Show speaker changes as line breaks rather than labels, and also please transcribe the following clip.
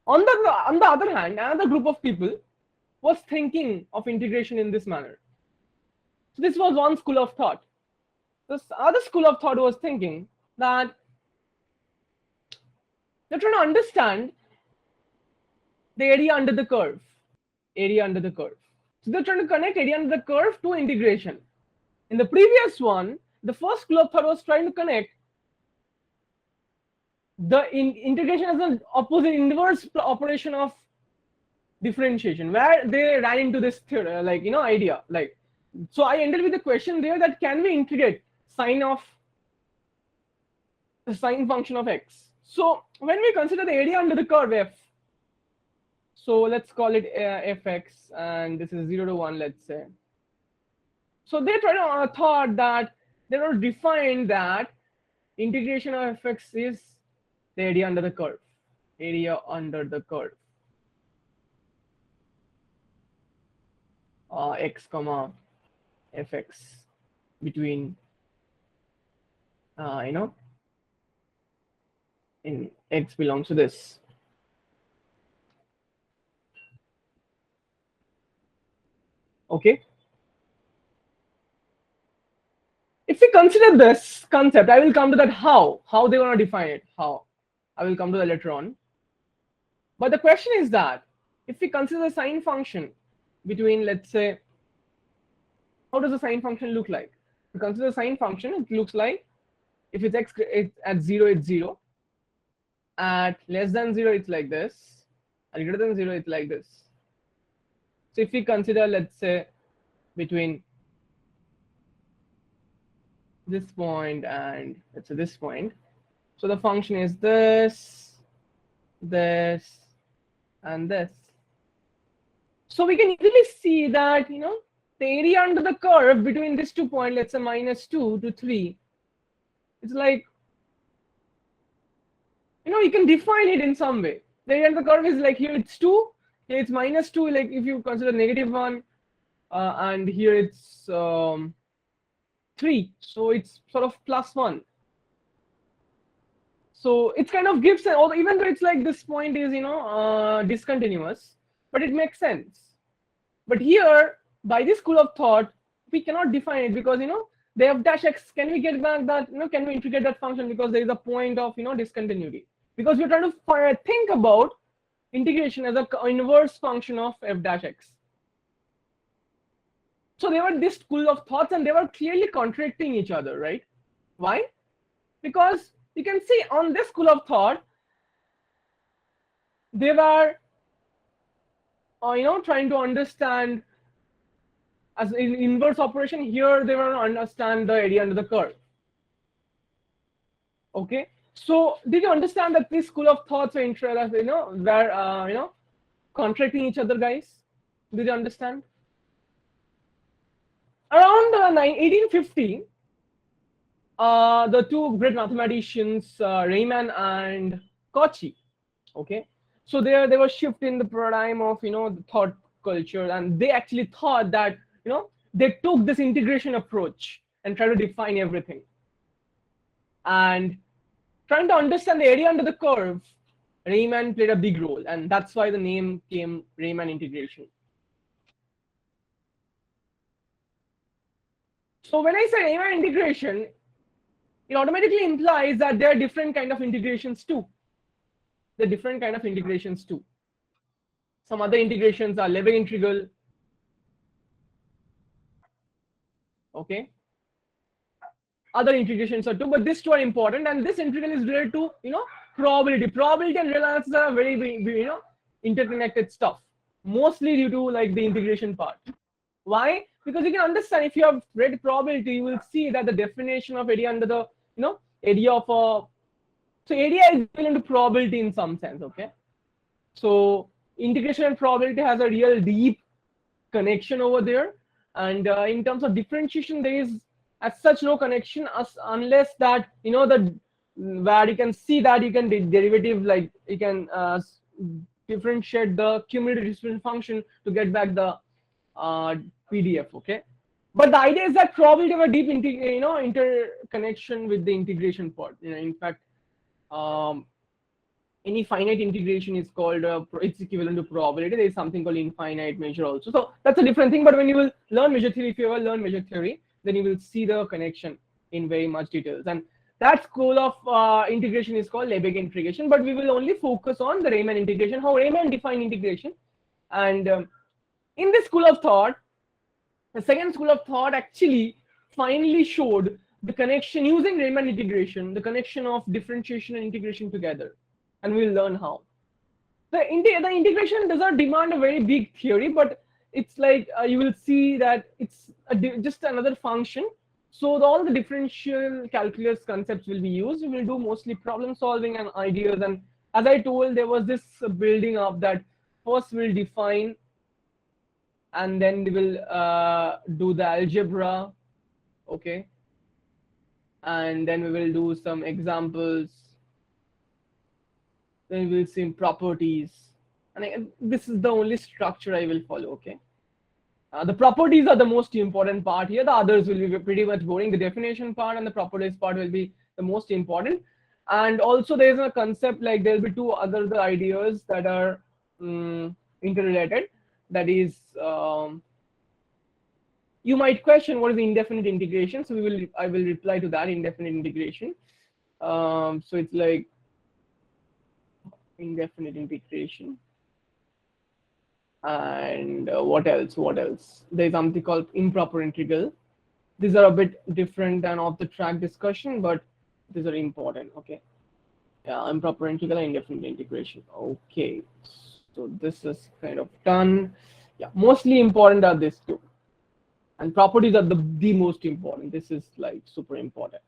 On the other hand, another group of people was thinking of integration in this manner. So this was one school of thought. This other school of thought was thinking that they're trying to understand the area under the curve. Area under the curve. So they're trying to connect area under the curve to integration. In the previous one, the first school of thought was trying to connect the integration as an opposite inverse operation of differentiation, where they ran into this theory, idea. So I ended with the question there that can we integrate sine of the sine function of x? So when we consider the area under the curve f, so let's call it fx, and this is 0 to 1, let's say. So they thought that they were defined that integration of fx is the area under the curve. Area under the curve. X comma fx between in x belongs to this. Okay. If we consider this concept, I will come to that how they want to define it. How I will come to that later on. But the question is that if we consider the sine function between, let's say, how does the sine function look like? If we consider the sine function, it looks like if it's x, it's at 0, it's 0. At less than 0, it's like this. At greater than 0, it's like this. So if we consider, let's say, between this point and let's say this point, so the function is this, this, and this. So we can easily see that the area under the curve between these 2 points, let's say -2 to 3, it's like you can define it in some way. The area under the curve is like here it's 2, here it's -2, like if you consider -1, and here it's 3, so it's sort of +1. So it kind of gives, even though it's like this point is discontinuous, but it makes sense. But here, by this school of thought, we cannot define it because they have dash x. Can we get back that? Can we integrate that function because there is a point of discontinuity? Because we're trying to think about integration as an inverse function of f dash x. So they were this school of thoughts, and they were clearly contradicting each other, right? Why? Because you can see on this school of thought, they were trying to understand as in inverse operation. Here they were to understand the area under the curve. Okay, so did you understand that this school of thoughts were were contradicting each other, guys? Did you understand? Around 1850, the two great mathematicians, Riemann and Cauchy, okay, so they were shifting the paradigm of the thought culture, and they actually thought that they took this integration approach and tried to define everything, and trying to understand the area under the curve. Riemann played a big role, and that's why the name came Riemann integration. So when I say Riemann integration, it automatically implies that there are different kind of integrations too. There are different kind of integrations too. Some other integrations are Lebesgue integral. Okay. Other integrations are too, but these two are important, and this integral is related to probability. Probability and real analysis are very interconnected stuff. Mostly due to like the integration part. Why? Because you can understand, if you have read probability, you will see that the definition of area under the area of a, so area is equivalent to probability in some sense. Okay, so integration and probability has a real deep connection over there, and in terms of differentiation, there is as such no connection unless that the where you can see that you can derivative, like you can differentiate the cumulative distribution function to get back the PDF. Okay, but the idea is that probability have a deep interconnection with the integration part. In fact, any finite integration is called it's equivalent to probability. There is something called infinite measure also, so that's a different thing. But when you will learn measure theory, if you ever learn measure theory, then you will see the connection in very much details. And that school of integration is called Lebesgue integration, but we will only focus on the Riemann integration, how Riemann defined integration. And in this school of thought, the second school of thought actually finally showed the connection using Riemann integration, the connection of differentiation and integration together. And we'll learn how. The integration does not demand a very big theory, but it's like you will see that it's just another function. So all the differential calculus concepts will be used. We will do mostly problem solving and ideas. And as I told, there was this building up that first we'll define, and then we will do the algebra, okay, and then we will do some examples, then we will see properties, and this is the only structure I will follow, okay. The properties are the most important part here. The others will be pretty much boring. The definition part and the properties part will be the most important. And also there is a concept, like there will be two other ideas that are interrelated. That is, you might question what is indefinite integration. So I will reply to that, indefinite integration. So it's like indefinite integration. And what else? There's something called improper integral. These are a bit different than off the track discussion, but these are important, okay. Yeah, improper integral and indefinite integration. Okay, so this is kind of done. Yeah, mostly important are these two, and properties are the most important. This is like super important.